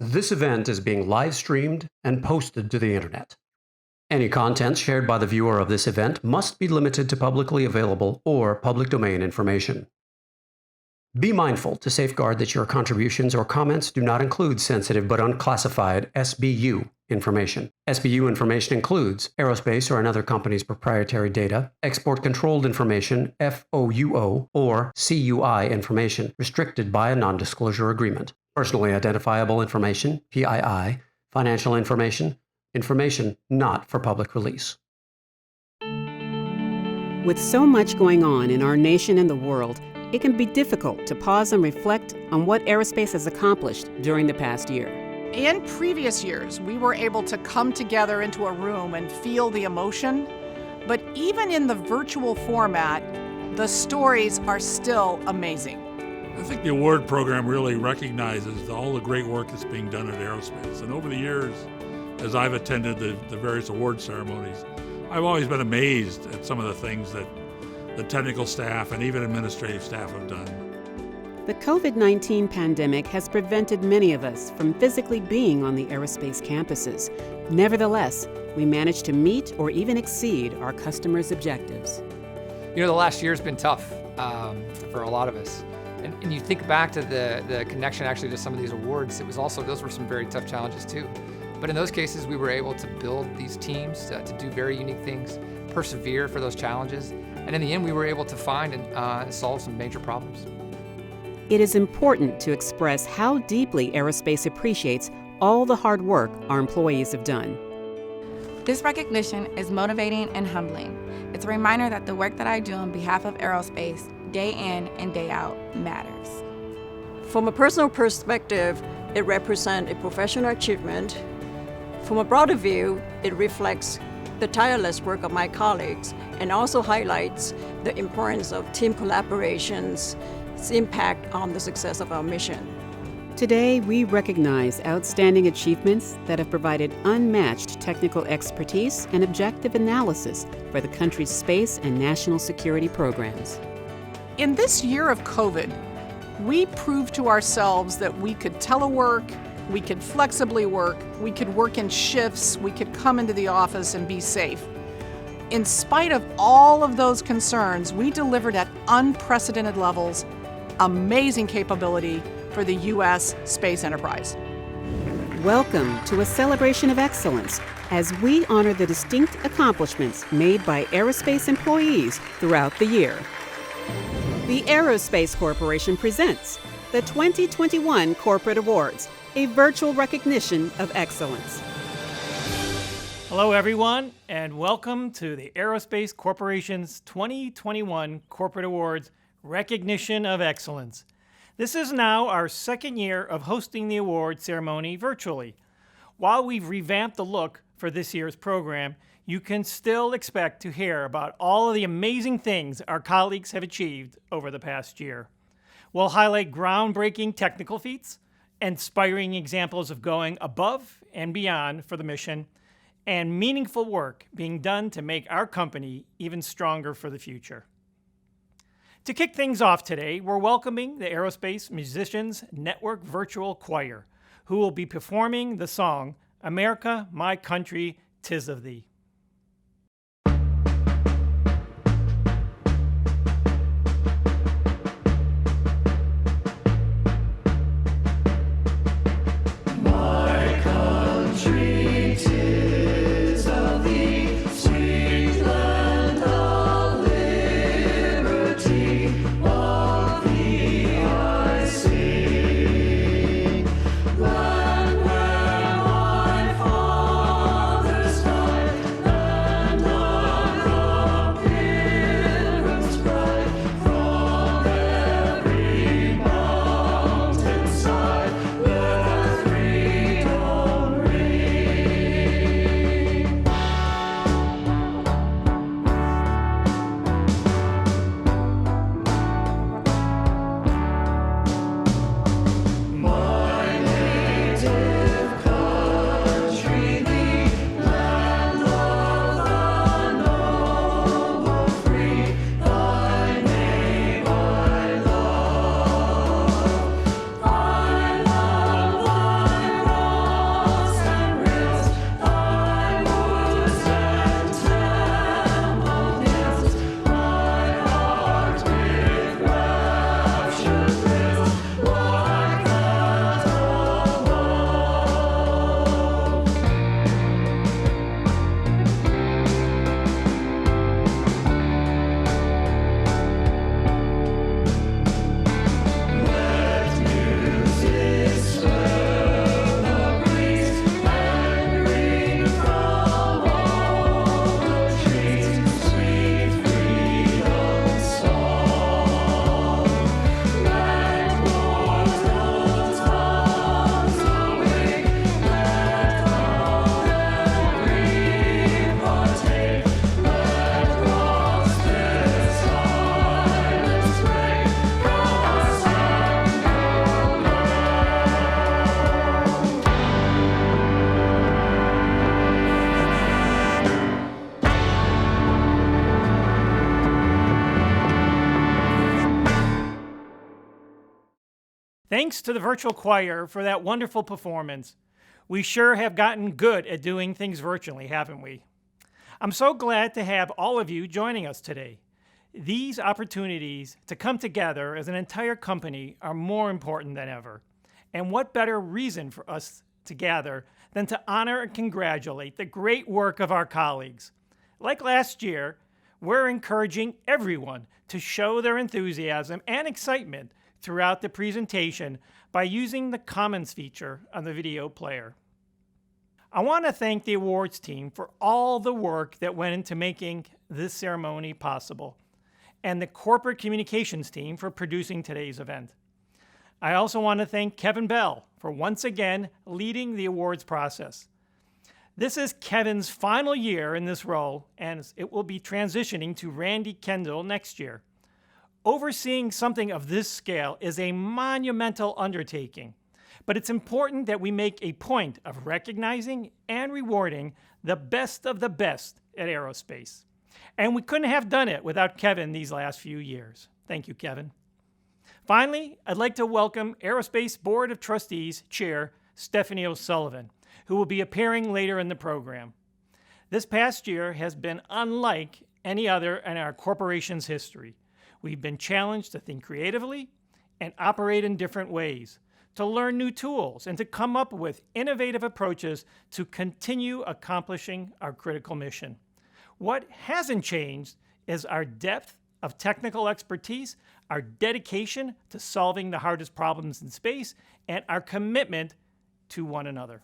This event is being live streamed and posted to the internet. Any content shared by the viewer of this event must be limited to publicly available or public domain information. Be mindful to safeguard that your contributions or comments do not include sensitive but unclassified SBU information. SBU information includes aerospace or another company's proprietary data, export-controlled information, FOUO, or CUI information restricted by a non-disclosure agreement, personally identifiable information, PII, financial information, information not for public release. With so much going on in our nation and the world, it can be difficult to pause and reflect on what aerospace has accomplished during the past year. In previous years, we were able to come together into a room and feel the emotion, but even in the virtual format, the stories are still amazing. I think the award program really recognizes all the great work that's being done at Aerospace. And over the years, as I've attended the various award ceremonies, I've always been amazed at some of the things that the technical staff and even administrative staff have done. The COVID-19 pandemic has prevented many of us from physically being on the aerospace campuses. Nevertheless, we managed to meet or even exceed our customers' objectives. You know, the last year's been tough for a lot of us. And you think back to the connection actually to some of these awards, those were some very tough challenges too. But in those cases, we were able to build these teams to do very unique things, persevere for those challenges. And in the end, we were able to find and solve some major problems. It is important to express how deeply aerospace appreciates all the hard work our employees have done. This recognition is motivating and humbling. It's a reminder that the work that I do on behalf of aerospace, day in and day out, matters. From a personal perspective, it represents a professional achievement. From a broader view, it reflects the tireless work of my colleagues and also highlights the importance of team collaboration's impact on the success of our mission. Today, we recognize outstanding achievements that have provided unmatched technical expertise and objective analysis for the country's space and national security programs. In this year of COVID, we proved to ourselves that we could telework, we could flexibly work, we could work in shifts, we could come into the office and be safe. In spite of all of those concerns, we delivered at unprecedented levels amazing capability for the U.S. space enterprise. Welcome to a celebration of excellence as we honor the distinct accomplishments made by aerospace employees throughout the year. The Aerospace Corporation presents the 2021 Corporate Awards, a virtual recognition of excellence. Hello everyone, and welcome to the Aerospace Corporation's 2021 Corporate Awards Recognition of Excellence. This is now our second year of hosting the award ceremony virtually. While we've revamped the look for this year's program, you can still expect to hear about all of the amazing things our colleagues have achieved over the past year. We'll highlight groundbreaking technical feats, inspiring examples of going above and beyond for the mission, and meaningful work being done to make our company even stronger for the future. To kick things off today, we're welcoming the Aerospace Musicians Network Virtual Choir, who will be performing the song, America, My Country, 'Tis of Thee. Thanks to the virtual choir for that wonderful performance. We sure have gotten good at doing things virtually, haven't we? I'm so glad to have all of you joining us today. These opportunities to come together as an entire company are more important than ever. And what better reason for us to gather than to honor and congratulate the great work of our colleagues. Like last year, we're encouraging everyone to show their enthusiasm and excitement throughout the presentation by using the comments feature on the video player. I want to thank the awards team for all the work that went into making this ceremony possible, and the corporate communications team for producing today's event. I also want to thank Kevin Bell for once again leading the awards process. This is Kevin's final year in this role, and it will be transitioning to Randy Kendall next year. Overseeing something of this scale is a monumental undertaking, but it's important that we make a point of recognizing and rewarding the best of the best at Aerospace. And we couldn't have done it without Kevin these last few years. Thank you, Kevin. Finally, I'd like to welcome Aerospace Board of Trustees Chair Stephanie O'Sullivan, who will be appearing later in the program. This past year has been unlike any other in our corporation's history. We've been challenged to think creatively and operate in different ways, to learn new tools, and to come up with innovative approaches to continue accomplishing our critical mission. What hasn't changed is our depth of technical expertise, our dedication to solving the hardest problems in space, and our commitment to one another.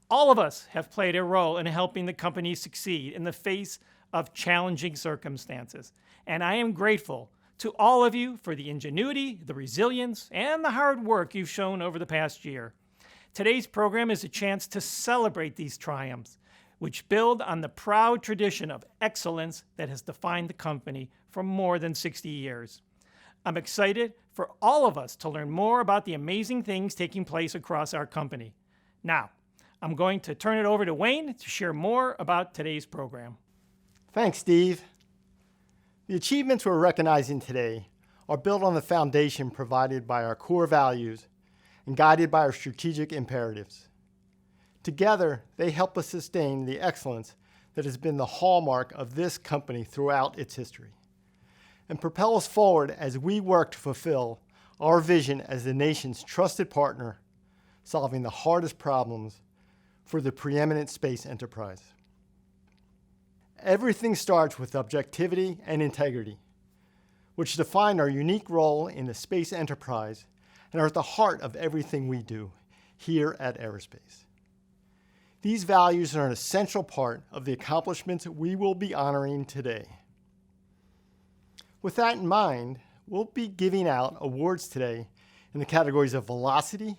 All of us have played a role in helping the company succeed in the face of challenging circumstances, and I am grateful to all of you for the ingenuity, the resilience, and the hard work you've shown over the past year. Today's program is a chance to celebrate these triumphs, which build on the proud tradition of excellence that has defined the company for more than 60 years. I'm excited for all of us to learn more about the amazing things taking place across our company. Now, I'm going to turn it over to Wayne to share more about today's program. Thanks, Steve. The achievements we're recognizing today are built on the foundation provided by our core values and guided by our strategic imperatives. Together, they help us sustain the excellence that has been the hallmark of this company throughout its history, and propel us forward as we work to fulfill our vision as the nation's trusted partner, solving the hardest problems for the preeminent space enterprise. Everything starts with objectivity and integrity, which define our unique role in the space enterprise and are at the heart of everything we do here at Aerospace. These values are an essential part of the accomplishments we will be honoring today. With that in mind, we'll be giving out awards today in the categories of velocity,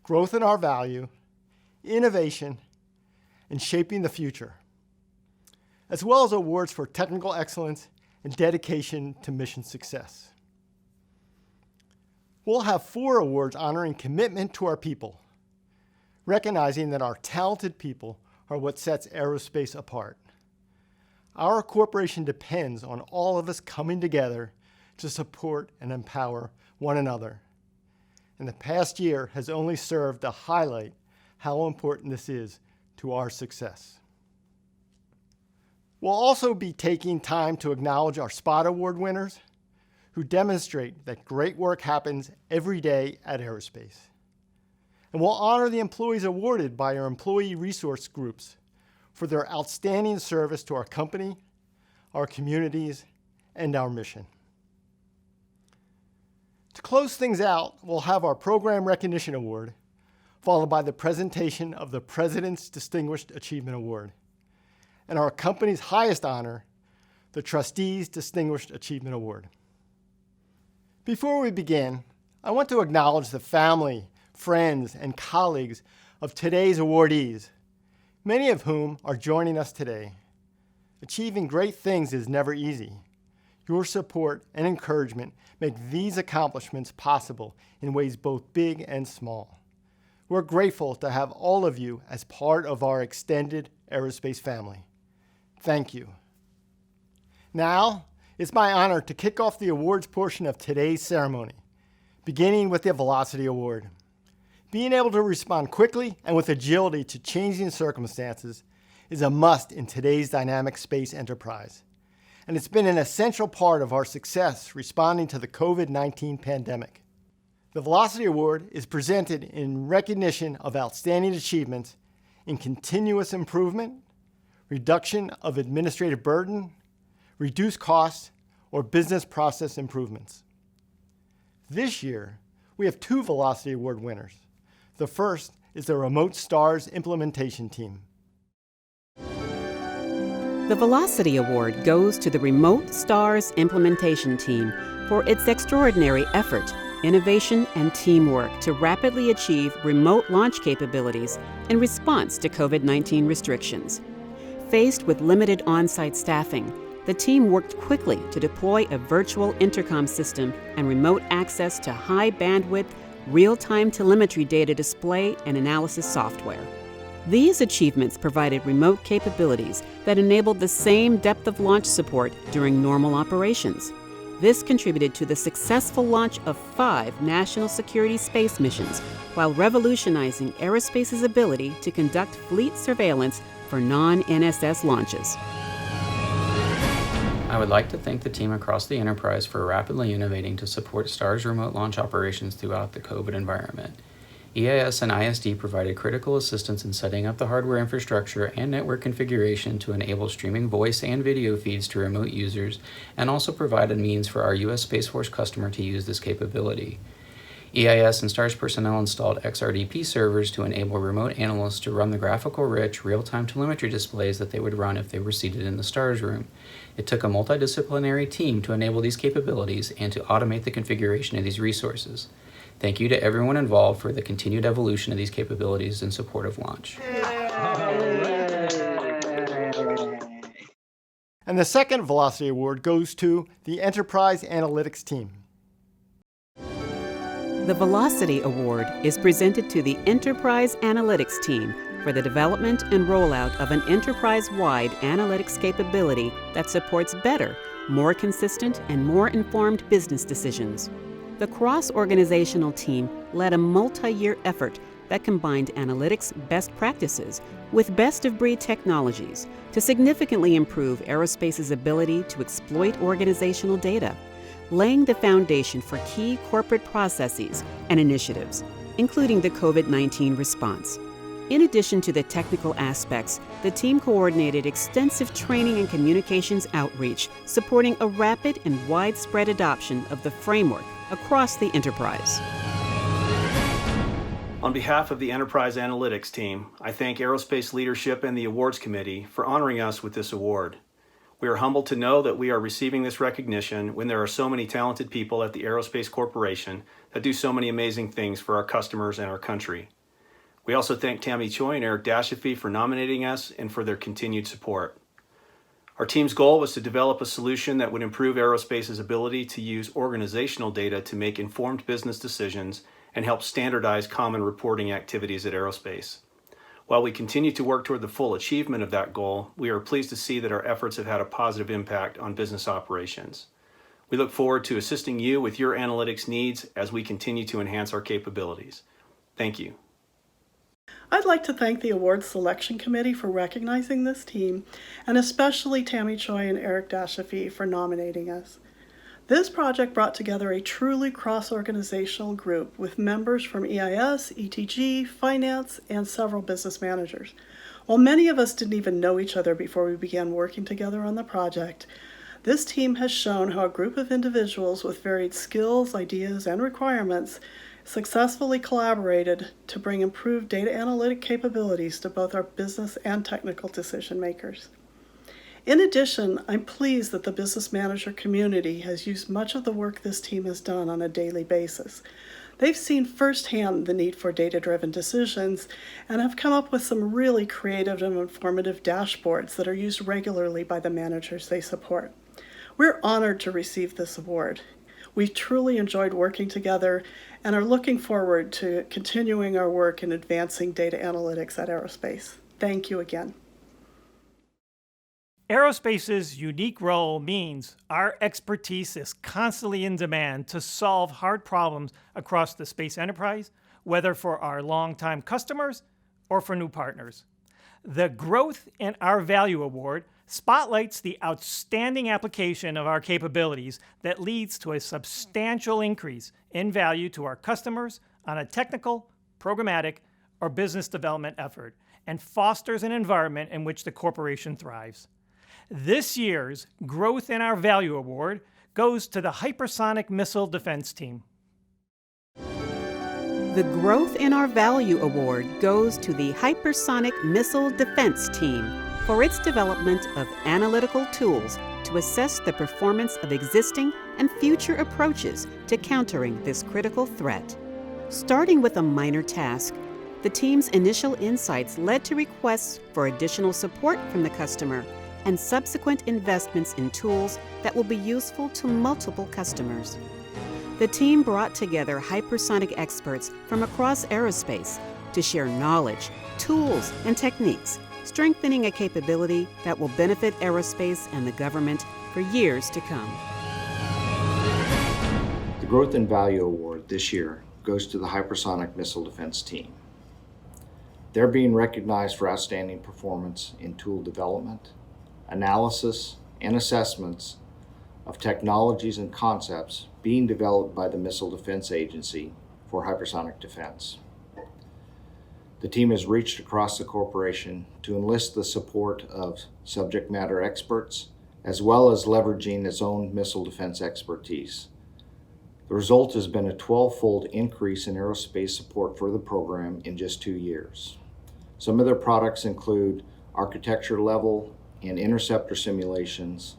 growth in our value, innovation, and shaping the future, as well as awards for technical excellence and dedication to mission success. We'll have 4 awards honoring commitment to our people, recognizing that our talented people are what sets Aerospace apart. Our corporation depends on all of us coming together to support and empower one another. And the past year has only served to highlight how important this is to our success. We'll also be taking time to acknowledge our Spot Award winners who demonstrate that great work happens every day at Aerospace. And we'll honor the employees awarded by our employee resource groups for their outstanding service to our company, our communities, and our mission. To close things out, we'll have our Program Recognition Award, followed by the presentation of the President's Distinguished Achievement Award, and our company's highest honor, the Trustees Distinguished Achievement Award. Before we begin, I want to acknowledge the family, friends, and colleagues of today's awardees, many of whom are joining us today. Achieving great things is never easy. Your support and encouragement make these accomplishments possible in ways both big and small. We're grateful to have all of you as part of our extended Aerospace family. Thank you. Now, it's my honor to kick off the awards portion of today's ceremony, beginning with the Velocity Award. Being able to respond quickly and with agility to changing circumstances is a must in today's dynamic space enterprise. And it's been an essential part of our success responding to the COVID-19 pandemic. The Velocity Award is presented in recognition of outstanding achievements in continuous improvement, reduction of administrative burden, reduced costs, or business process improvements. This year, we have 2 Velocity Award winners. The first is the Remote STARS Implementation Team. The Velocity Award goes to the Remote STARS Implementation Team for its extraordinary effort, innovation, and teamwork to rapidly achieve remote launch capabilities in response to COVID-19 restrictions. Faced with limited on-site staffing, the team worked quickly to deploy a virtual intercom system and remote access to high-bandwidth, real-time telemetry data display and analysis software. These achievements provided remote capabilities that enabled the same depth of launch support during normal operations. This contributed to the successful launch of 5 national security space missions, while revolutionizing aerospace's ability to conduct fleet surveillance for non-NSS launches. I would like to thank the team across the enterprise for rapidly innovating to support STARS remote launch operations throughout the COVID environment. EIS and ISD provided critical assistance in setting up the hardware infrastructure and network configuration to enable streaming voice and video feeds to remote users, and also provided means for our U.S. Space Force customer to use this capability. EIS and STARS personnel installed XRDP servers to enable remote analysts to run the graphical-rich, real-time telemetry displays that they would run if they were seated in the STARS room. It took a multidisciplinary team to enable these capabilities and to automate the configuration of these resources. Thank you to everyone involved for the continued evolution of these capabilities in support of launch. And the second Velocity Award goes to the Enterprise Analytics Team. The Velocity Award is presented to the Enterprise Analytics Team for the development and rollout of an enterprise-wide analytics capability that supports better, more consistent, and more informed business decisions. The cross-organizational team led a multi-year effort that combined analytics best practices with best-of-breed technologies to significantly improve aerospace's ability to exploit organizational data, laying the foundation for key corporate processes and initiatives, including the COVID-19 response. In addition to the technical aspects, the team coordinated extensive training and communications outreach, supporting a rapid and widespread adoption of the framework across the enterprise. On behalf of the Enterprise Analytics team, I thank Aerospace Leadership and the Awards Committee for honoring us with this award. We are humbled to know that we are receiving this recognition when there are so many talented people at the Aerospace Corporation that do so many amazing things for our customers and our country. We also thank Tammy Choi and Eric Dashafee for nominating us and for their continued support. Our team's goal was to develop a solution that would improve aerospace's ability to use organizational data to make informed business decisions and help standardize common reporting activities at Aerospace. While we continue to work toward the full achievement of that goal, we are pleased to see that our efforts have had a positive impact on business operations. We look forward to assisting you with your analytics needs as we continue to enhance our capabilities. Thank you. I'd like to thank the Awards Selection Committee for recognizing this team, and especially Tammy Choi and Eric Dashafee for nominating us. This project brought together a truly cross-organizational group with members from EIS, ETG, finance, and several business managers. While many of us didn't even know each other before we began working together on the project, this team has shown how a group of individuals with varied skills, ideas, and requirements successfully collaborated to bring improved data analytic capabilities to both our business and technical decision makers. In addition, I'm pleased that the business manager community has used much of the work this team has done on a daily basis. They've seen firsthand the need for data-driven decisions and have come up with some really creative and informative dashboards that are used regularly by the managers they support. We're honored to receive this award. We've truly enjoyed working together and are looking forward to continuing our work in advancing data analytics at Aerospace. Thank you again. Aerospace's unique role means our expertise is constantly in demand to solve hard problems across the space enterprise, whether for our longtime customers or for new partners. The Growth in Our Value Award spotlights the outstanding application of our capabilities that leads to a substantial increase in value to our customers on a technical, programmatic, or business development effort, and fosters an environment in which the corporation thrives. This year's Growth in Our Value Award goes to the Hypersonic Missile Defense Team. The Growth in Our Value Award goes to the Hypersonic Missile Defense Team for its development of analytical tools to assess the performance of existing and future approaches to countering this critical threat. Starting with a minor task, the team's initial insights led to requests for additional support from the customer and subsequent investments in tools that will be useful to multiple customers. The team brought together hypersonic experts from across aerospace to share knowledge, tools, and techniques, strengthening a capability that will benefit aerospace and the government for years to come. The Growth in Value Award this year goes to the Hypersonic Missile Defense Team. They're being recognized for outstanding performance in tool development, analysis, and assessments of technologies and concepts being developed by the Missile Defense Agency for hypersonic defense. The team has reached across the corporation to enlist the support of subject matter experts, as well as leveraging its own missile defense expertise. The result has been a 12-fold increase in aerospace support for the program in just 2 years. Some of their products include architecture level and interceptor simulations,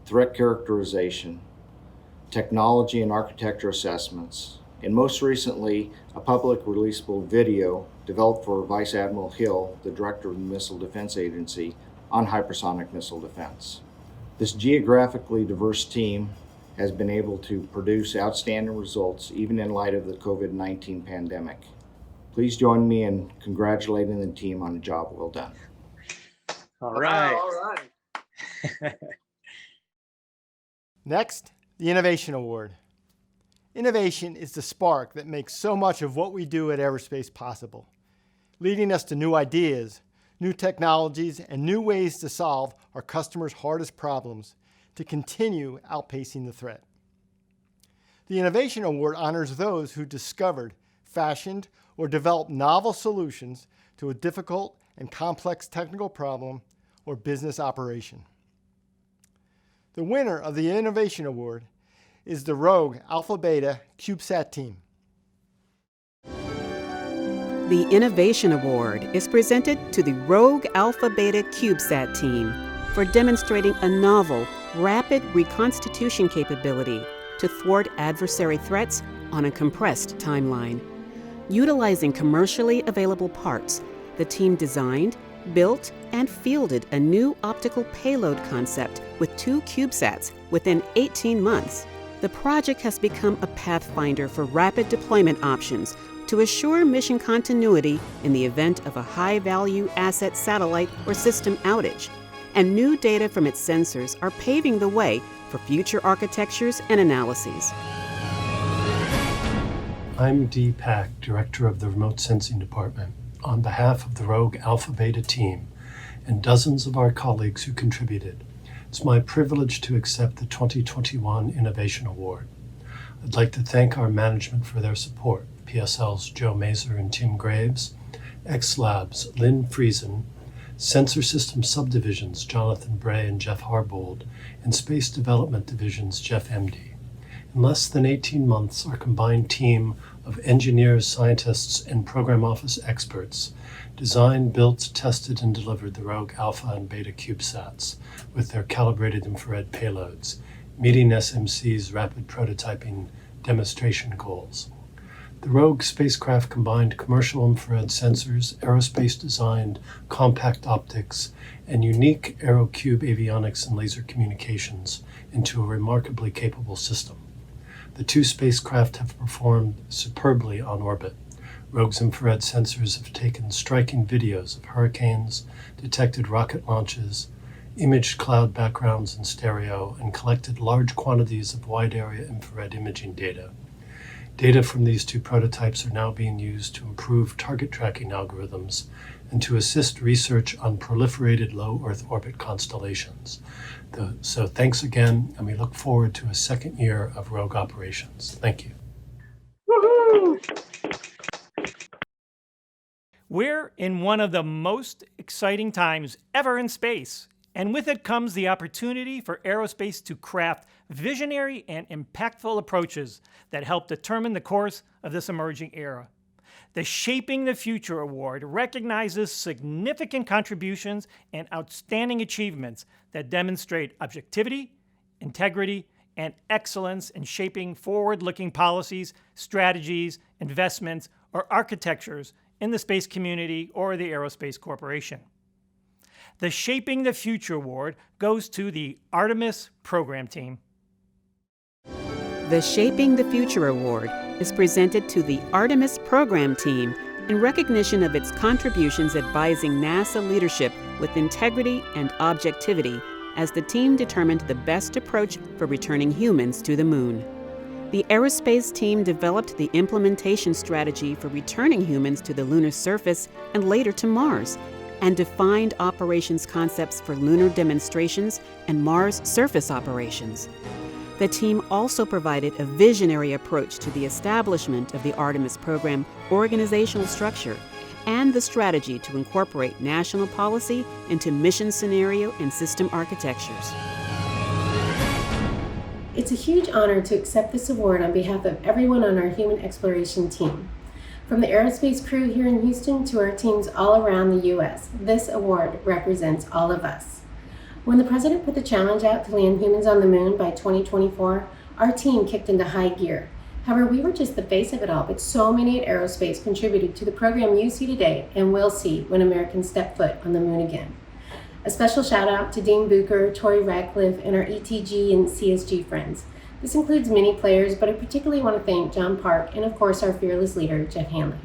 threat characterization, technology and architecture assessments, and most recently, a public releasable video developed for Vice Admiral Hill, the director of the Missile Defense Agency, on hypersonic missile defense. This geographically diverse team has been able to produce outstanding results even in light of the COVID-19 pandemic. Please join me in congratulating the team on a job well done. All right. Next, the Innovation Award. Innovation is the spark that makes so much of what we do at Aerospace possible, leading us to new ideas, new technologies, and new ways to solve our customers' hardest problems to continue outpacing the threat. The Innovation Award honors those who discovered, fashioned, or developed novel solutions to a difficult and complex technical problem or business operation. The winner of the Innovation Award is the Rogue Alpha Beta CubeSat team. The Innovation Award is presented to the Rogue Alpha Beta CubeSat team for demonstrating a novel, rapid reconstitution capability to thwart adversary threats on a compressed timeline. Utilizing commercially available parts, the team designed, built, and fielded a new optical payload concept with 2 CubeSats within 18 months. The project has become a pathfinder for rapid deployment options to assure mission continuity in the event of a high-value asset satellite or system outage, and new data from its sensors are paving the way for future architectures and analyses. I'm Dee Pack, Director of the Remote Sensing Department. On behalf of the Rogue Alpha Beta team and dozens of our colleagues who contributed, it's my privilege to accept the 2021 Innovation Award. I'd like to thank our management for their support, PSL's Joe Mazer and Tim Graves, X-Lab's Lynn Friesen, Sensor Systems Subdivisions Jonathan Bray and Jeff Harbold, and Space Development Division's Jeff Emdy. In less than 18 months, our combined team of engineers, scientists, and program office experts designed, built, tested, and delivered the Rogue Alpha and Beta CubeSats with their calibrated infrared payloads, meeting SMC's rapid prototyping demonstration goals. The Rogue spacecraft combined commercial infrared sensors, aerospace-designed compact optics, and unique AeroCube avionics and laser communications into a remarkably capable system. The 2 spacecraft have performed superbly on orbit. Rogue's infrared sensors have taken striking videos of hurricanes, detected rocket launches, imaged cloud backgrounds in stereo, and collected large quantities of wide-area infrared imaging data. Data from these two prototypes are now being used to improve target tracking algorithms and to assist research on proliferated low Earth orbit constellations. So thanks again, and we look forward to a second year of Rogue operations. Thank you. We're in one of the most exciting times ever in space, and with it comes the opportunity for aerospace to craft visionary and impactful approaches that help determine the course of this emerging era. The Shaping the Future Award recognizes significant contributions and outstanding achievements that demonstrate objectivity, integrity, and excellence in shaping forward-looking policies, strategies, investments, or architectures in the space community or the Aerospace Corporation. The Shaping the Future Award goes to the Artemis program team. The Shaping the Future Award is presented to the Artemis program team in recognition of its contributions advising NASA leadership with integrity and objectivity as the team determined the best approach for returning humans to the moon. The aerospace team developed the implementation strategy for returning humans to the lunar surface and later to Mars, and defined operations concepts for lunar demonstrations and Mars surface operations. The team also provided a visionary approach to the establishment of the Artemis program organizational structure and the strategy to incorporate national policy into mission scenario and system architectures. It's a huge honor to accept this award on behalf of everyone on our human exploration team. From the aerospace crew here in Houston to our teams all around the U.S., this award represents all of us. When the President put the challenge out to land humans on the moon by 2024, our team kicked into high gear. However, we were just the face of it all, but so many at Aerospace contributed to the program you see today and will see when Americans step foot on the moon again. A special shout out to Dean Bucher, Tori Radcliffe, and our ETG and CSG friends. This includes many players, but I particularly want to thank John Park and of course our fearless leader, Jeff Hanley.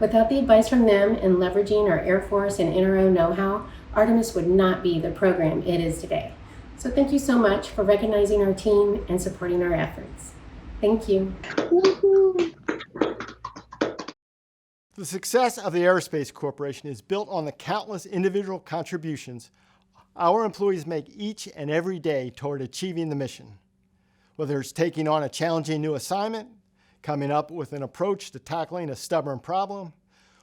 Without the advice from them and leveraging our Air Force and NRO know-how, Artemis would not be the program it is today. So thank you so much for recognizing our team and supporting our efforts. Thank you. The success of the Aerospace Corporation is built on the countless individual contributions our employees make each and every day toward achieving the mission. Whether it's taking on a challenging new assignment, coming up with an approach to tackling a stubborn problem,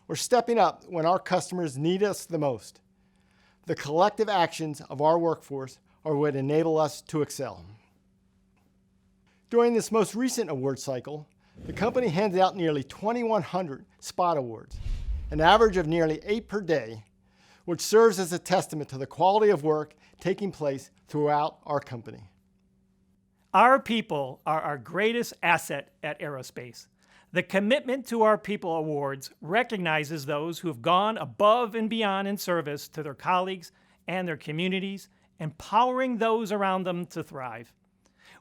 or stepping up when our customers need us the most. The collective actions of our workforce are what enable us to excel. During this most recent award cycle, the company handed out nearly 2,100 spot awards, an average of nearly 8 per day, which serves as a testament to the quality of work taking place throughout our company. Our people are our greatest asset at Aerospace. The Commitment to Our People Awards recognizes those who have gone above and beyond in service to their colleagues and their communities, empowering those around them to thrive.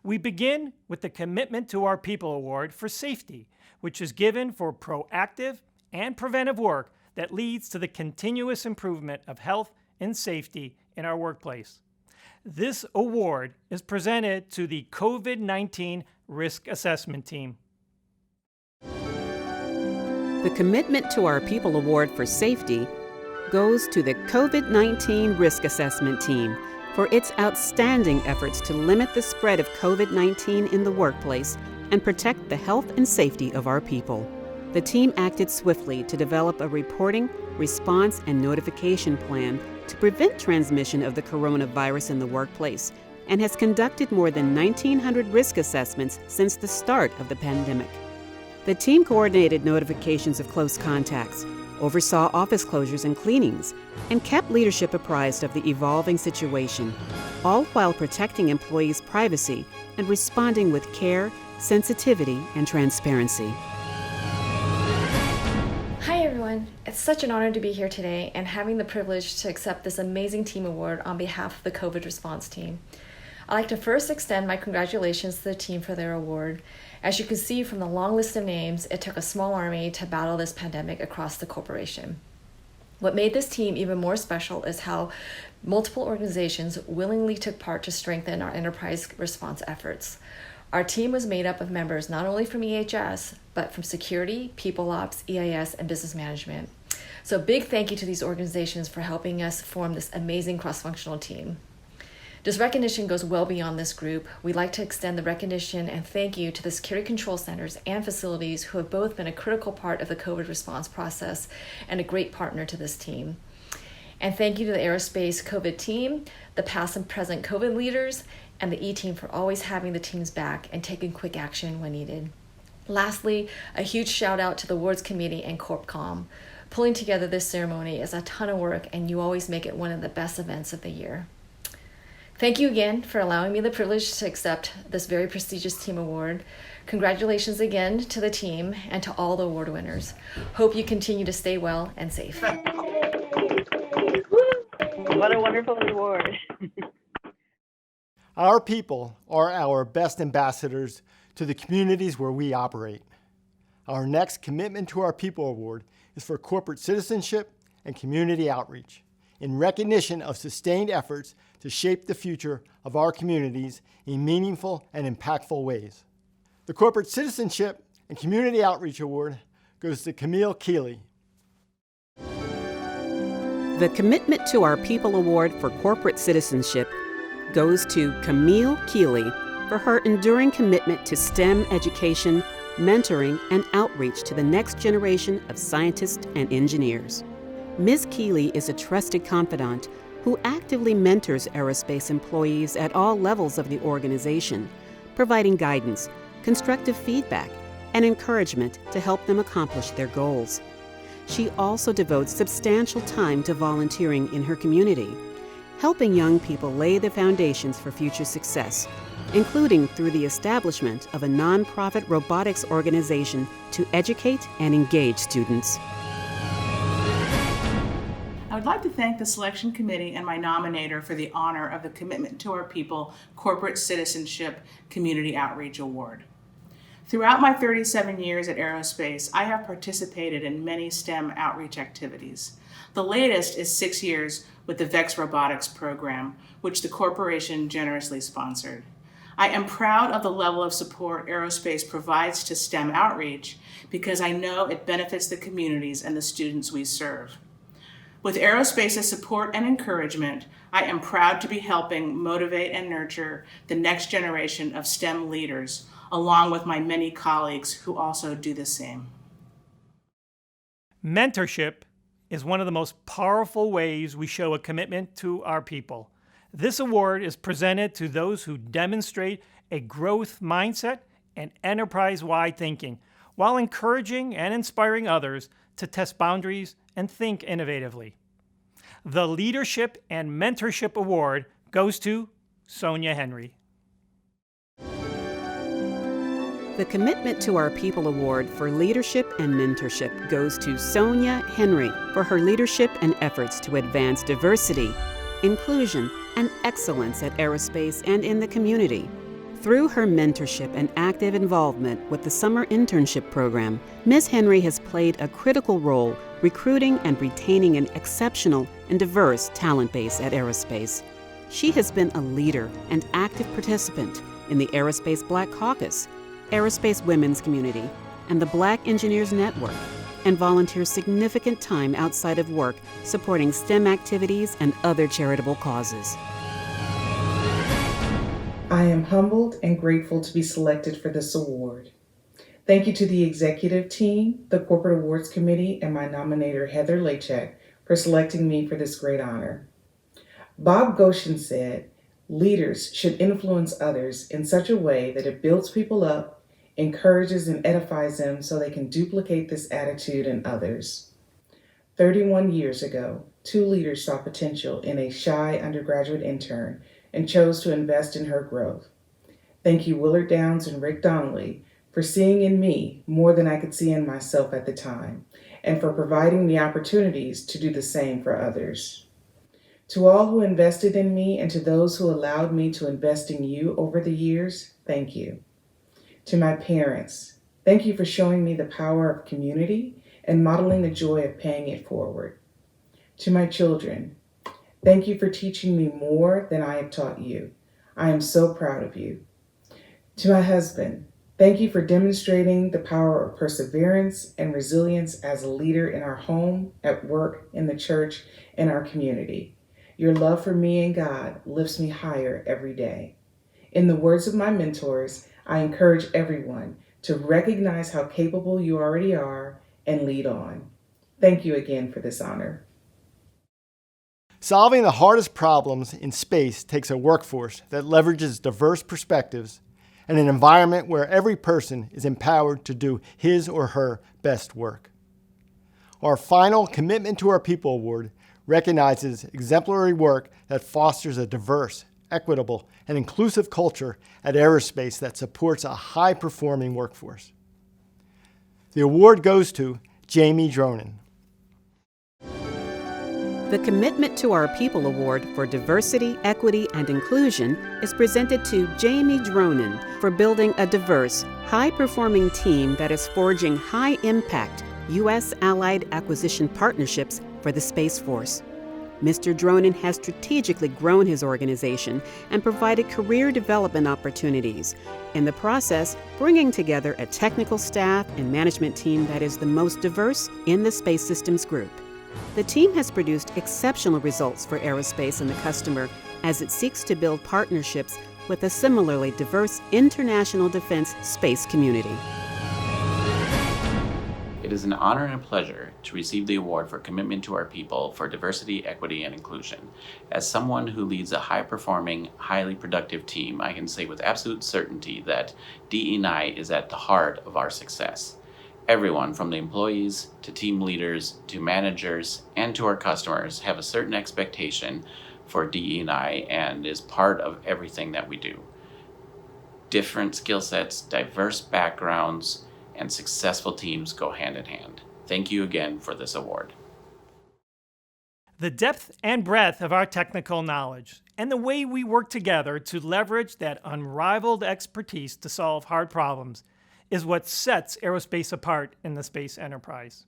We begin with the Commitment to Our People Award for safety, which is given for proactive and preventive work that leads to the continuous improvement of health and safety in our workplace. This award is presented to the COVID-19 Risk Assessment Team. The Commitment to Our People Award for Safety goes to the COVID-19 Risk Assessment Team for its outstanding efforts to limit the spread of COVID-19 in the workplace and protect the health and safety of our people. The team acted swiftly to develop a reporting, response, and notification plan to prevent transmission of the coronavirus in the workplace and has conducted more than 1,900 risk assessments since the start of the pandemic. The team coordinated notifications of close contacts, oversaw office closures and cleanings, and kept leadership apprised of the evolving situation, all while protecting employees' privacy and responding with care, sensitivity, and transparency. Hi everyone, it's such an honor to be here today and having the privilege to accept this amazing team award on behalf of the COVID response team. I'd like to first extend my congratulations to the team for their award. As you can see from the long list of names, it took a small army to battle this pandemic across the corporation. What made this team even more special is how multiple organizations willingly took part to strengthen our enterprise response efforts. Our team was made up of members not only from EHS, but from security, people ops, EIS, and business management. So big thank you to these organizations for helping us form this amazing cross-functional team. This recognition goes well beyond this group. We'd like to extend the recognition and thank you to the security control centers and facilities who have both been a critical part of the COVID response process and a great partner to this team. And thank you to the Aerospace COVID team, the past and present COVID leaders, and the E-team for always having the team's back and taking quick action when needed. Lastly, a huge shout out to the awards committee and CorpCom. Pulling together this ceremony is a ton of work, and you always make it one of the best events of the year. Thank you again for allowing me the privilege to accept this very prestigious team award. Congratulations again to the team and to all the award winners. Hope you continue to stay well and safe. What a wonderful award. Our people are our best ambassadors to the communities where we operate. Our next Commitment to Our People award is for corporate citizenship and community outreach, in recognition of sustained efforts to shape the future of our communities in meaningful and impactful ways. The Corporate Citizenship and Community Outreach Award goes to Camille Keeley. The Commitment to Our People Award for Corporate Citizenship goes to Camille Keeley for her enduring commitment to STEM education, mentoring, and outreach to the next generation of scientists and engineers. Ms. Keeley is a trusted confidant who actively mentors aerospace employees at all levels of the organization, providing guidance, constructive feedback, and encouragement to help them accomplish their goals. She also devotes substantial time to volunteering in her community, helping young people lay the foundations for future success, including through the establishment of a nonprofit robotics organization to educate and engage students. I would like to thank the selection committee and my nominator for the honor of the Commitment to Our People Corporate Citizenship Community Outreach Award. Throughout my 37 years at Aerospace, I have participated in many STEM outreach activities. The latest is 6 years with the VEX Robotics program, which the corporation generously sponsored. I am proud of the level of support Aerospace provides to STEM outreach because I know it benefits the communities and the students we serve. With Aerospace's support and encouragement, I am proud to be helping motivate and nurture the next generation of STEM leaders, along with my many colleagues who also do the same. Mentorship is one of the most powerful ways we show a commitment to our people. This award is presented to those who demonstrate a growth mindset and enterprise-wide thinking, while encouraging and inspiring others to test boundaries and think innovatively. The Leadership and Mentorship Award goes to Sonia Henry. The Commitment to Our People Award for Leadership and Mentorship goes to Sonia Henry for her leadership and efforts to advance diversity, inclusion, and excellence at Aerospace and in the community. Through her mentorship and active involvement with the summer internship program, Ms. Henry has played a critical role recruiting and retaining an exceptional and diverse talent base at Aerospace. She has been a leader and active participant in the Aerospace Black Caucus, Aerospace Women's Community, and the Black Engineers Network, and volunteers significant time outside of work supporting STEM activities and other charitable causes. I am humbled and grateful to be selected for this award. Thank you to the executive team, the Corporate Awards Committee, and my nominator, Heather Lachek, for selecting me for this great honor. Bob Goshen said, "Leaders should influence others in such a way that it builds people up, encourages and edifies them so they can duplicate this attitude in others." 31 years ago, 2 leaders saw potential in a shy undergraduate intern and chose to invest in her growth. Thank you, Willard Downs and Rick Donnelly, for seeing in me more than I could see in myself at the time, and for providing me opportunities to do the same for others. To all who invested in me and to those who allowed me to invest in you over the years, thank you. To my parents, thank you for showing me the power of community and modeling the joy of paying it forward. To my children, thank you for teaching me more than I have taught you. I am so proud of you. To my husband, thank you for demonstrating the power of perseverance and resilience as a leader in our home, at work, in the church, and our community. Your love for me and God lifts me higher every day. In the words of my mentors, I encourage everyone to recognize how capable you already are and lead on. Thank you again for this honor. Solving the hardest problems in space takes a workforce that leverages diverse perspectives and an environment where every person is empowered to do his or her best work. Our final Commitment to Our People Award recognizes exemplary work that fosters a diverse, equitable, and inclusive culture at Aerospace that supports a high-performing workforce. The award goes to Jamie Dronin. The Commitment to Our People Award for Diversity, Equity, and Inclusion is presented to Jamie Dronin for building a diverse, high-performing team that is forging high-impact U.S. allied acquisition partnerships for the Space Force. Mr. Dronin has strategically grown his organization and provided career development opportunities, in the process bringing together a technical staff and management team that is the most diverse in the Space Systems Group. The team has produced exceptional results for Aerospace and the customer as it seeks to build partnerships with a similarly diverse international defense space community. It is an honor and a pleasure to receive the award for Commitment to Our People for Diversity, Equity, and Inclusion. As someone who leads a high-performing, highly productive team, I can say with absolute certainty that DE&I is at the heart of our success. Everyone from the employees to team leaders to managers and to our customers have a certain expectation for DE&I and is part of everything that we do. Different skill sets, diverse backgrounds, and successful teams go hand in hand. Thank you again for this award. The depth and breadth of our technical knowledge and the way we work together to leverage that unrivaled expertise to solve hard problems is what sets Aerospace apart in the space enterprise.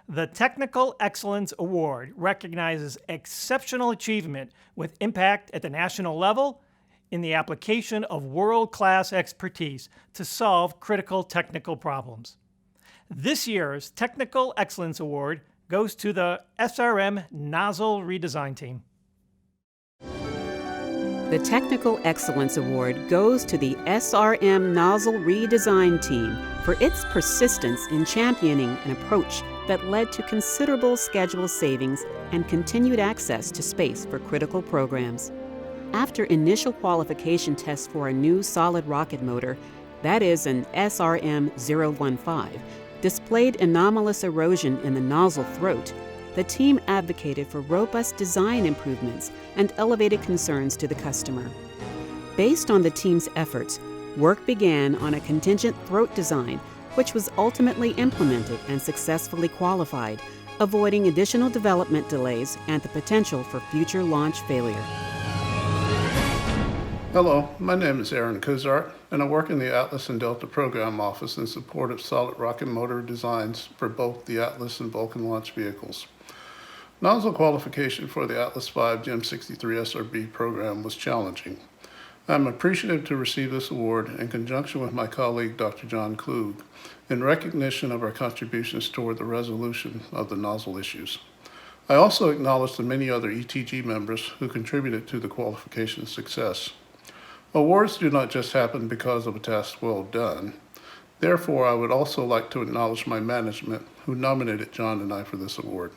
The Technical Excellence Award recognizes exceptional achievement with impact at the national level in the application of world-class expertise to solve critical technical problems. This year's Technical Excellence Award goes to the SRM Nozzle Redesign Team. The Technical Excellence Award goes to the SRM Nozzle Redesign Team for its persistence in championing an approach that led to considerable schedule savings and continued access to space for critical programs. After initial qualification tests for a new solid rocket motor, that is an SRM-015, displayed anomalous erosion in the nozzle throat, the team advocated for robust design improvements and elevated concerns to the customer. Based on the team's efforts, work began on a contingent throat design, which was ultimately implemented and successfully qualified, avoiding additional development delays and the potential for future launch failure. Hello, my name is Aaron Kuzart, and I work in the Atlas and Delta Program Office in support of solid rocket motor designs for both the Atlas and Vulcan launch vehicles. Nozzle qualification for the Atlas V GEM 63 SRB program was challenging. I'm appreciative to receive this award in conjunction with my colleague Dr. John Klug in recognition of our contributions toward the resolution of the nozzle issues. I also acknowledge the many other ETG members who contributed to the qualification success. Awards do not just happen because of a task well done. Therefore, I would also like to acknowledge my management who nominated John and I for this award.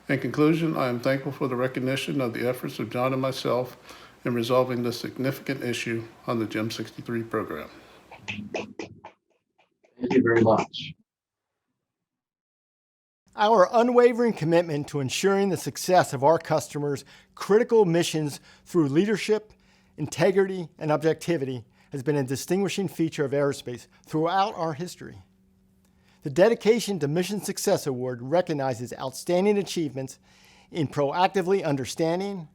In conclusion, I am thankful for the recognition of the efforts of John and myself in resolving this significant issue on the GEM 63 program. Thank you very much. Our unwavering commitment to ensuring the success of our customers' critical missions through leadership, integrity, and objectivity has been a distinguishing feature of Aerospace throughout our history. The Dedication to Mission Success Award recognizes outstanding achievements in proactively understanding,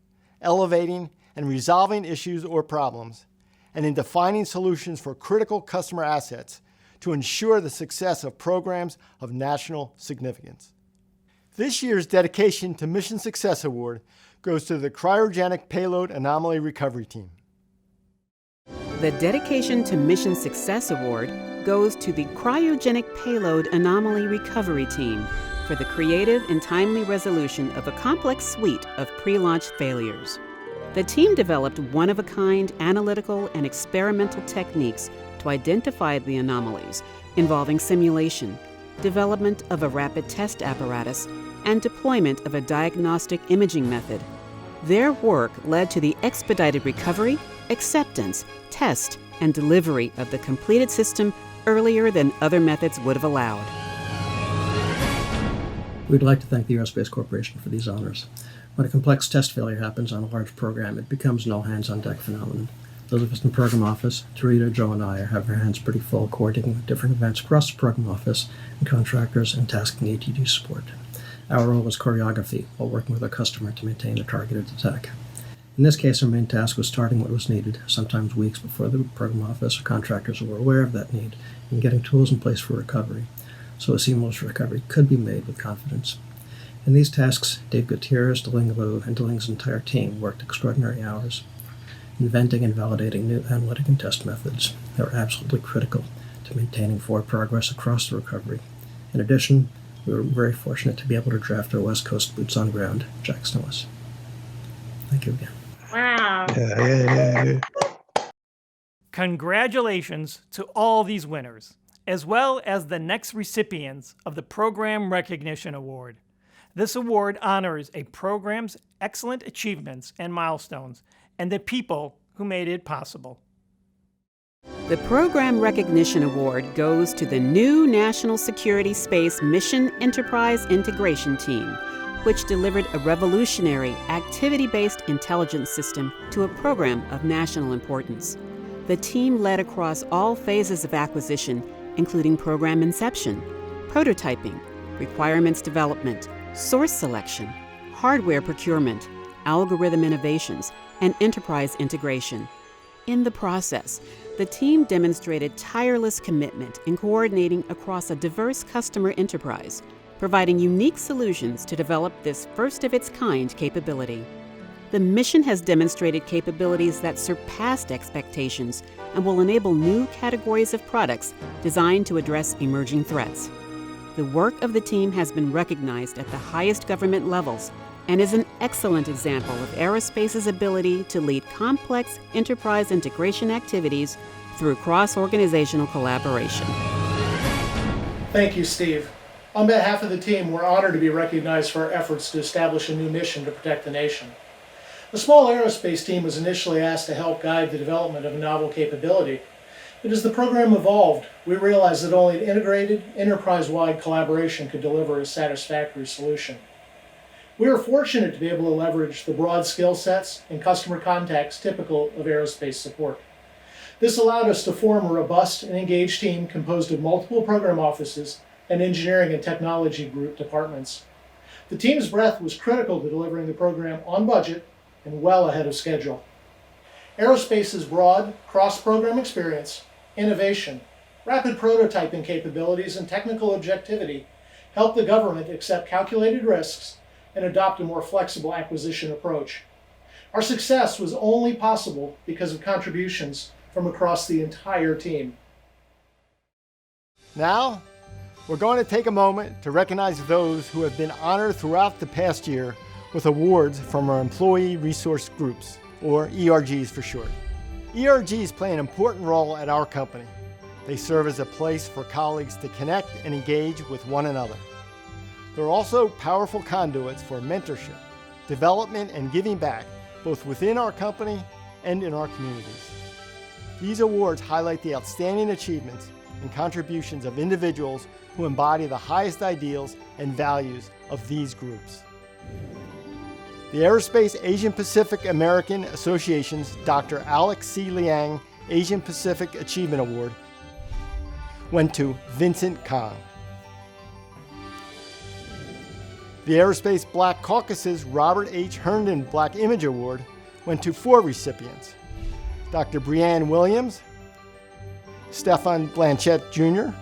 elevating, and resolving issues or problems, and in defining solutions for critical customer assets to ensure the success of programs of national significance. This year's Dedication to Mission Success Award goes to the Cryogenic Payload Anomaly Recovery Team. The Dedication to Mission Success Award goes to the Cryogenic Payload Anomaly Recovery Team for the creative and timely resolution of a complex suite of pre-launch failures. The team developed one-of-a-kind analytical and experimental techniques to identify the anomalies involving simulation, development of a rapid test apparatus, and deployment of a diagnostic imaging method. Their work led to the expedited recovery, acceptance, test, and delivery of the completed system earlier than other methods would have allowed. We'd like to thank the Aerospace Corporation for these honors. When a complex test failure happens on a large program, it becomes an all-hands-on-deck phenomenon. Those of us in the program office, Tarita, Joe, and I have our hands pretty full coordinating different events across the program office and contractors and tasking ATD support. Our role was choreography while working with our customer to maintain a targeted attack. In this case, our main task was starting what was needed, sometimes weeks before the program office or contractors were aware of that need, and getting tools in place for recovery, so a seamless recovery could be made with confidence. In these tasks, Dave Gutierrez, DeLinglo, and DeLing's entire team worked extraordinary hours, inventing and validating new analytic and test methods that were absolutely critical to maintaining forward progress across the recovery. In addition, we were very fortunate to be able to draft our West Coast boots on ground, Jack Snowes. Thank you again. Wow. Yeah. Congratulations to all these winners, as well as the next recipients of the Program Recognition Award. This award honors a program's excellent achievements and milestones and the people who made it possible. The Program Recognition Award goes to the new National Security Space Mission Enterprise Integration Team, which delivered a revolutionary activity-based intelligence system to a program of national importance. The team led across all phases of acquisition, including program inception, prototyping, requirements development, source selection, hardware procurement, algorithm innovations, and enterprise integration. In the process, the team demonstrated tireless commitment in coordinating across a diverse customer enterprise, providing unique solutions to develop this first-of-its-kind capability. The mission has demonstrated capabilities that surpassed expectations and will enable new categories of products designed to address emerging threats. The work of the team has been recognized at the highest government levels and is an excellent example of aerospace's ability to lead complex enterprise integration activities through cross-organizational collaboration. Thank you, Steve. On behalf of the team, we're honored to be recognized for our efforts to establish a new mission to protect the nation. The small aerospace team was initially asked to help guide the development of a novel capability, but as the program evolved, we realized that only an integrated, enterprise-wide collaboration could deliver a satisfactory solution. We are fortunate to be able to leverage the broad skill sets and customer contacts typical of aerospace support. This allowed us to form a robust and engaged team composed of multiple program offices and engineering and technology group departments. The team's breadth was critical to delivering the program on budget and well ahead of schedule. Aerospace's broad cross-program experience, innovation, rapid prototyping capabilities, and technical objectivity helped the government accept calculated risks and adopt a more flexible acquisition approach. Our success was only possible because of contributions from across the entire team. Now, we're going to take a moment to recognize those who have been honored throughout the past year with awards from our Employee Resource Groups, or ERGs for short. ERGs play an important role at our company. They serve as a place for colleagues to connect and engage with one another. They're also powerful conduits for mentorship, development, and giving back, both within our company and in our communities. These awards highlight the outstanding achievements and contributions of individuals who embody the highest ideals and values of these groups. The Aerospace Asian Pacific American Association's Dr. Alex C. Liang Asian Pacific Achievement Award went to Vincent Kong. The Aerospace Black Caucus's Robert H. Herndon Black Image Award went to 4 recipients: Dr. Brianne Williams, Stefan Blanchette Jr.,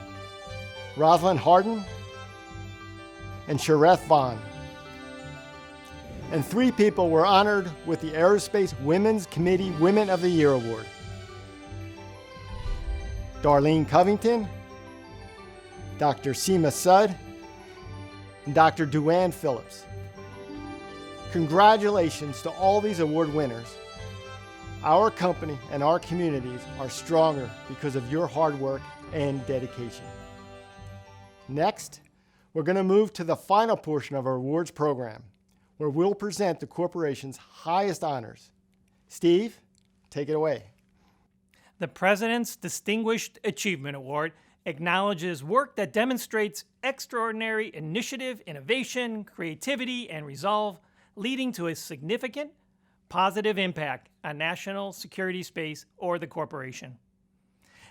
Rosalind Harden, and Shareth Vaughn. And 3 people were honored with the Aerospace Women's Committee Women of the Year Award. Darlene Covington, Dr. Seema Sud, and Dr. Duane Phillips. Congratulations to all these award winners. Our company and our communities are stronger because of your hard work and dedication. Next, we're going to move to the final portion of our awards program, where we'll present the corporation's highest honors. Steve, take it away. The President's Distinguished Achievement Award acknowledges work that demonstrates extraordinary initiative, innovation, creativity, and resolve, leading to a significant positive impact on national security space or the corporation.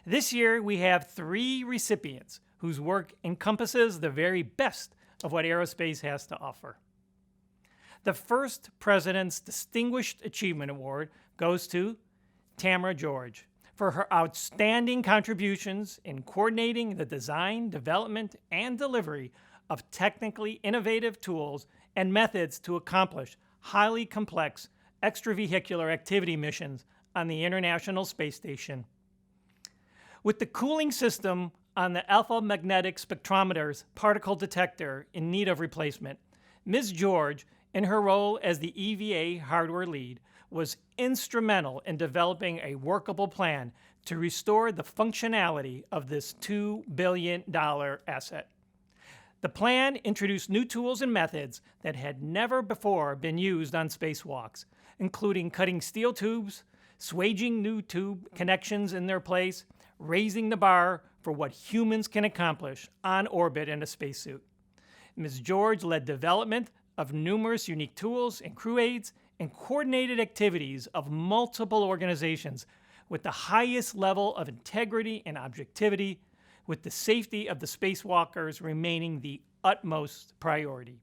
This year, we have 3 recipients whose work encompasses the very best of what aerospace has to offer. The first President's Distinguished Achievement Award goes to Tamara George for her outstanding contributions in coordinating the design, development, and delivery of technically innovative tools and methods to accomplish highly complex extravehicular activity missions on the International Space Station. With the cooling system on the alpha magnetic spectrometer's particle detector in need of replacement, Ms. George, in her role as the EVA hardware lead, was instrumental in developing a workable plan to restore the functionality of this $2 billion asset. The plan introduced new tools and methods that had never before been used on spacewalks, including cutting steel tubes, swaging new tube connections in their place, raising the bar for what humans can accomplish on orbit in a spacesuit. Ms. George led development of numerous unique tools and crew aids and coordinated activities of multiple organizations with the highest level of integrity and objectivity, with the safety of the spacewalkers remaining the utmost priority.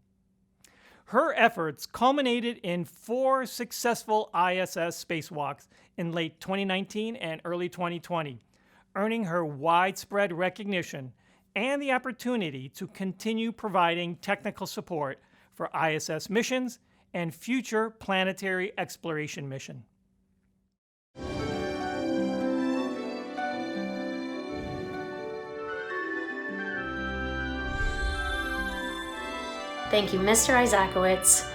Her efforts culminated in 4 successful ISS spacewalks in late 2019 and early 2020, earning her widespread recognition and the opportunity to continue providing technical support for ISS missions and future planetary exploration mission. Thank you, Mr. Isakowitz,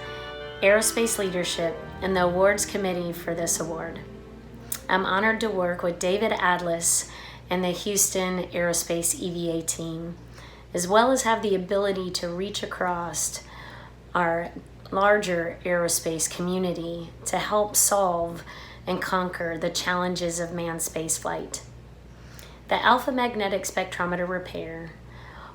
Aerospace Leadership, and the Awards Committee for this award. I'm honored to work with David Atlas and the Houston Aerospace EVA team, as well as have the ability to reach across our larger aerospace community to help solve and conquer the challenges of manned spaceflight. The alpha magnetic spectrometer repair,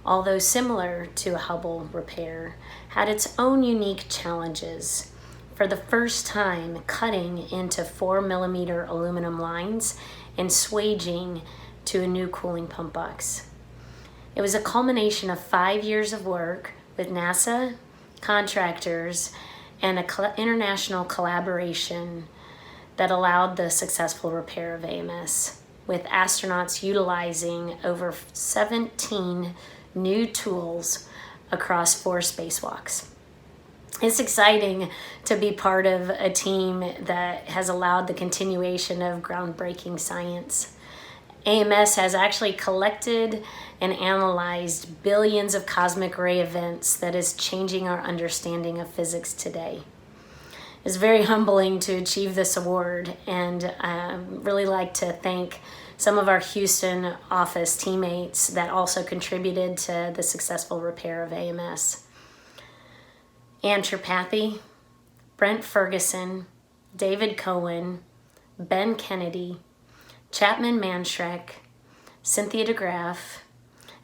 although similar to a Hubble repair, had its own unique challenges. For the first time, cutting into 4mm aluminum lines and swaging to a new cooling pump box. It was a culmination of 5 years of work with NASA, contractors, and an international collaboration that allowed the successful repair of AMS, with astronauts utilizing over 17 new tools across 4 spacewalks. It's exciting to be part of a team that has allowed the continuation of groundbreaking science. AMS has actually collected and analyzed billions of cosmic ray events that is changing our understanding of physics today. It's very humbling to achieve this award, and I really like to thank some of our Houston office teammates that also contributed to the successful repair of AMS. Ann Tripathi, Brent Ferguson, David Cohen, Ben Kennedy, Chapman Manschreck, Cynthia DeGraff,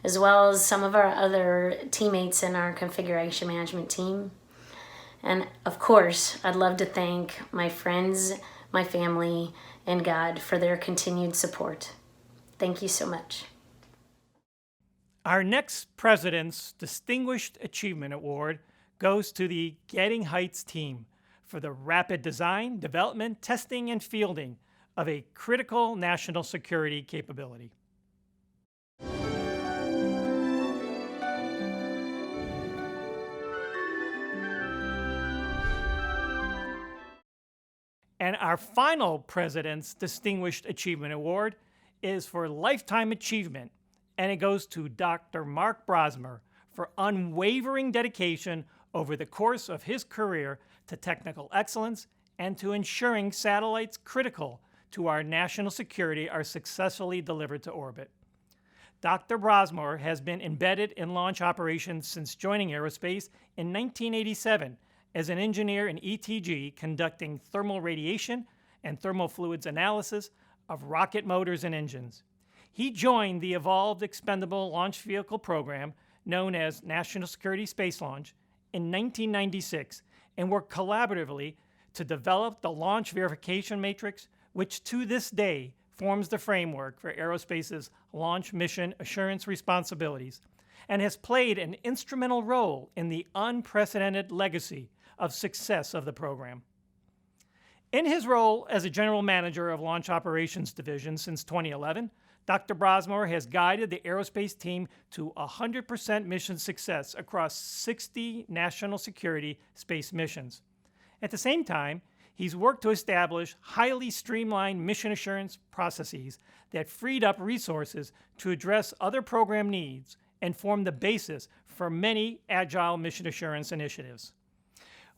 as well as some of our other teammates in our configuration management team. And of course, I'd love to thank my friends, my family, and God for their continued support. Thank you so much. Our next President's Distinguished Achievement Award goes to the Getting Heights team for the rapid design, development, testing, and fielding of a critical national security capability. And our final President's Distinguished Achievement Award is for Lifetime Achievement, and it goes to Dr. Mark Brosmer for unwavering dedication over the course of his career to technical excellence and to ensuring satellites critical to our national security are successfully delivered to orbit. Dr. Brosmer has been embedded in launch operations since joining aerospace in 1987 as an engineer in ETG conducting thermal radiation and thermal fluids analysis of rocket motors and engines. He joined the Evolved Expendable Launch Vehicle program, known as National Security Space Launch, in 1996 and worked collaboratively to develop the Launch Verification Matrix, which to this day forms the framework for aerospace's launch mission assurance responsibilities and has played an instrumental role in the unprecedented legacy of success of the program. In his role as a general manager of Launch Operations Division since 2011, Dr. Brosmer has guided the aerospace team to 100% mission success across 60 national security space missions. At the same time, he's worked to establish highly streamlined mission assurance processes that freed up resources to address other program needs and form the basis for many agile mission assurance initiatives.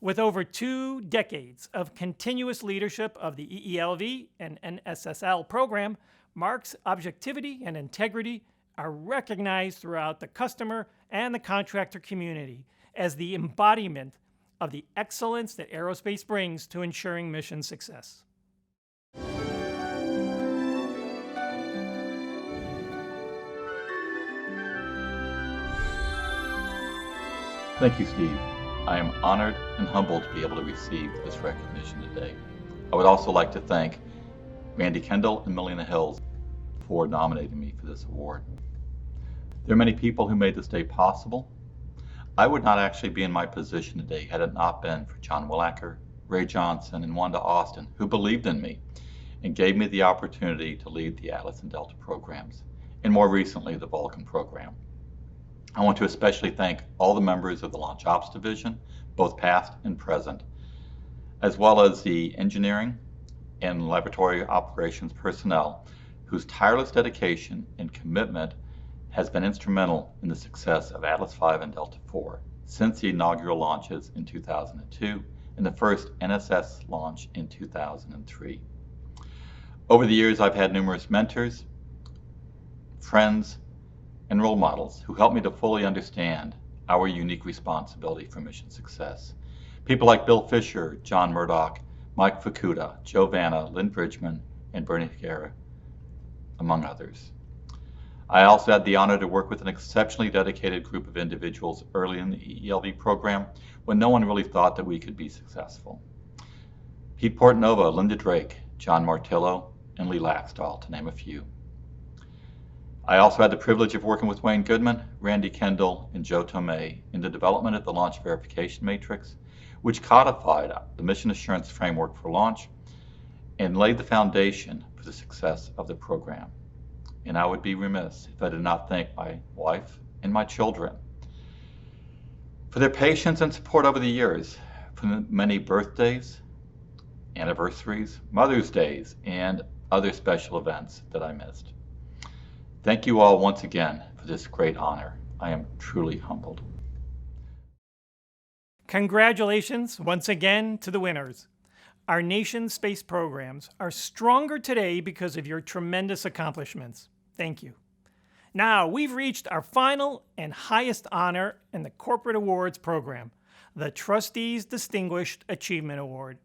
With over 2 decades of continuous leadership of the EELV and NSSL program, Mark's objectivity and integrity are recognized throughout the customer and the contractor community as the embodiment of the excellence that aerospace brings to ensuring mission success. Thank you, Steve. I am honored and humbled to be able to receive this recognition today. I would also like to thank Randy Kendall and Melina Hills for nominating me for this award. There are many people who made this day possible. I would not actually be in my position today had it not been for John Willacker, Ray Johnson, and Wanda Austin, who believed in me and gave me the opportunity to lead the Atlas and Delta programs, and more recently, the Vulcan program. I want to especially thank all the members of the Launch Ops Division, both past and present, as well as the engineering and laboratory operations personnel whose tireless dedication and commitment has been instrumental in the success of Atlas V and Delta IV since the inaugural launches in 2002 and the first NSS launch in 2003. Over the years, I've had numerous mentors, friends, and role models who helped me to fully understand our unique responsibility for mission success. People like Bill Fisher, John Murdoch, Mike Fukuda, Joe Vanna, Lynn Bridgman, and Bernie Guerra, among others. I also had the honor to work with an exceptionally dedicated group of individuals early in the EELV program when no one really thought that we could be successful. Pete Portnova, Linda Drake, John Martillo, and Lee Laxdal, to name a few. I also had the privilege of working with Wayne Goodman, Randy Kendall, and Joe Tomei in the development of the Launch Verification Matrix, which codified the mission assurance framework for launch and laid the foundation for the success of the program. And I would be remiss if I did not thank my wife and my children for their patience and support over the years, for the many birthdays, anniversaries, Mother's Days, and other special events that I missed. Thank you all once again for this great honor. I am truly humbled. Congratulations once again to the winners. Our nation's space programs are stronger today because of your tremendous accomplishments. Thank you. Now, we've reached our final and highest honor in the Corporate Awards program, the Trustees Distinguished Achievement Award.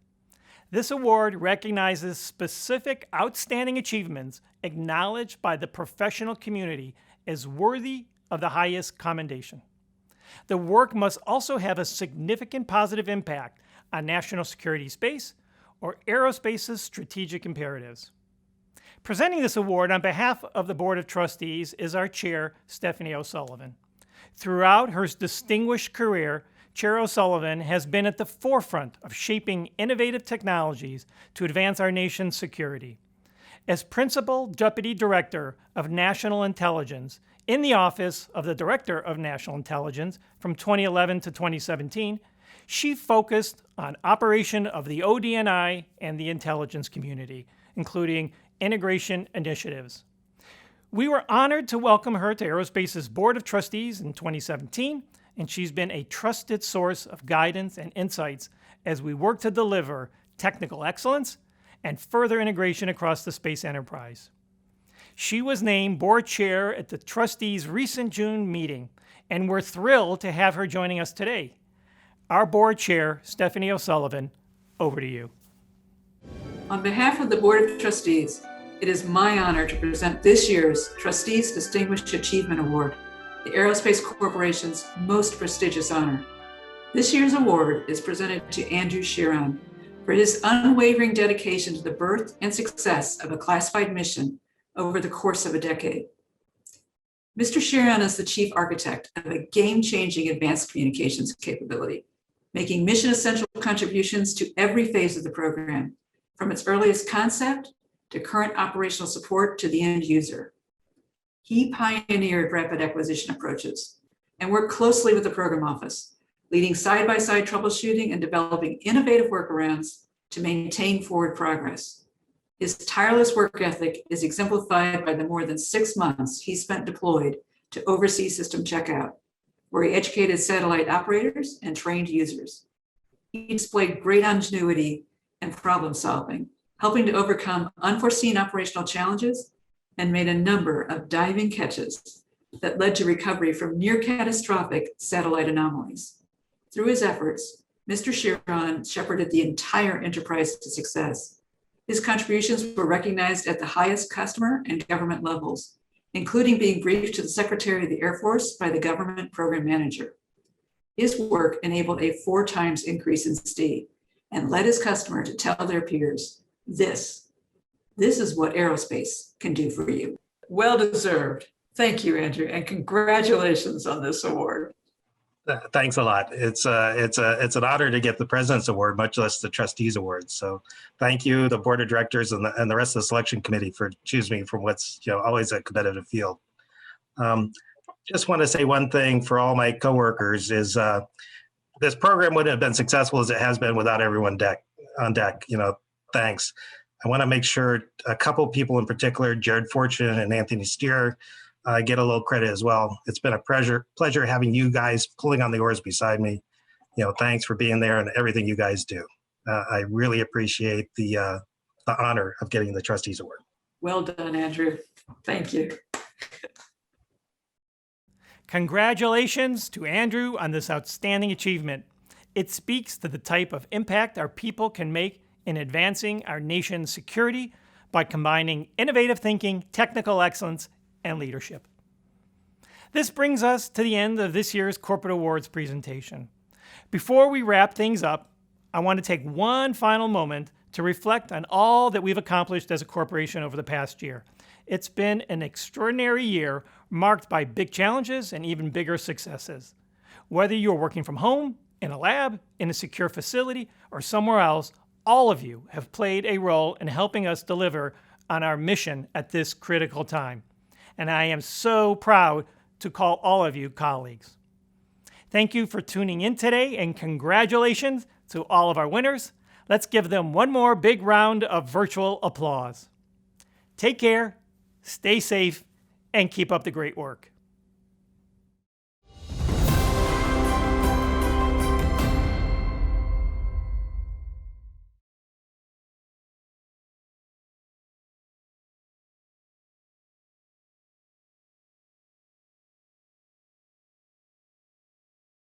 This award recognizes specific outstanding achievements acknowledged by the professional community as worthy of the highest commendation. The work must also have a significant positive impact on national security space or aerospace's strategic imperatives. Presenting this award on behalf of the Board of Trustees is our chair, Stephanie O'Sullivan. Throughout her distinguished career, Chair O'Sullivan has been at the forefront of shaping innovative technologies to advance our nation's security. As Principal Deputy Director of National Intelligence in the Office of the Director of National Intelligence from 2011 to 2017, She focused on operation of the ODNI and the intelligence community, including integration initiatives. We were honored to welcome her to Aerospace's Board of Trustees in 2017, and she's been a trusted source of guidance and insights as we work to deliver technical excellence and further integration across the space enterprise. She was named board chair at the trustees' recent June meeting, and we're thrilled to have her joining us today. Our board chair, Stephanie O'Sullivan, over to you. On behalf of the Board of Trustees, it is my honor to present this year's Trustees Distinguished Achievement Award, the Aerospace Corporation's most prestigious honor. This year's award is presented to Andrew Chiron for his unwavering dedication to the birth and success of a classified mission over the course of a decade. Mr. Chiron is the chief architect of a game-changing advanced communications capability, making mission-essential contributions to every phase of the program, from its earliest concept to current operational support to the end user. He pioneered rapid acquisition approaches and worked closely with the program office, leading side-by-side troubleshooting and developing innovative workarounds to maintain forward progress. His tireless work ethic is exemplified by the more than 6 months he spent deployed to oversee system checkout, where he educated satellite operators and trained users. He displayed great ingenuity and problem solving, helping to overcome unforeseen operational challenges and made a number of diving catches that led to recovery from near catastrophic satellite anomalies. Through his efforts, Mr. Chiron shepherded the entire enterprise to success. His contributions were recognized at the highest customer and government levels, including being briefed to the Secretary of the Air Force by the government program manager. His work enabled a 4 times increase in STI and led his customer to tell their peers, this is what aerospace can do for you. Well deserved. Thank you, Andrew, and congratulations on this award. Thanks a lot. It's an honor to get the President's Award, much less the Trustees Award. So thank you, the Board of Directors and the rest of the selection committee for choosing me from what's always a competitive field. Just want to say one thing for all my coworkers is this program wouldn't have been successful as it has been without everyone on deck. Thanks. I want to make sure a couple people in particular, Jared Fortune and Anthony Steer, get a little credit as well. It's been a pleasure having you guys pulling on the oars beside me. Thanks for being there and everything you guys do. I really appreciate the honor of getting the Trustees Award. Well done, Andrew. Thank you. Congratulations to Andrew on this outstanding achievement. It speaks to the type of impact our people can make in advancing our nation's security by combining innovative thinking, technical excellence, and leadership. This brings us to the end of this year's Corporate Awards presentation. Before we wrap things up, I want to take one final moment to reflect on all that we've accomplished as a corporation over the past year. It's been an extraordinary year marked by big challenges and even bigger successes. Whether you're working from home, in a lab, in a secure facility, or somewhere else, all of you have played a role in helping us deliver on our mission at this critical time. And I am so proud to call all of you colleagues. Thank you for tuning in today, and congratulations to all of our winners. Let's give them one more big round of virtual applause. Take care, stay safe, and keep up the great work.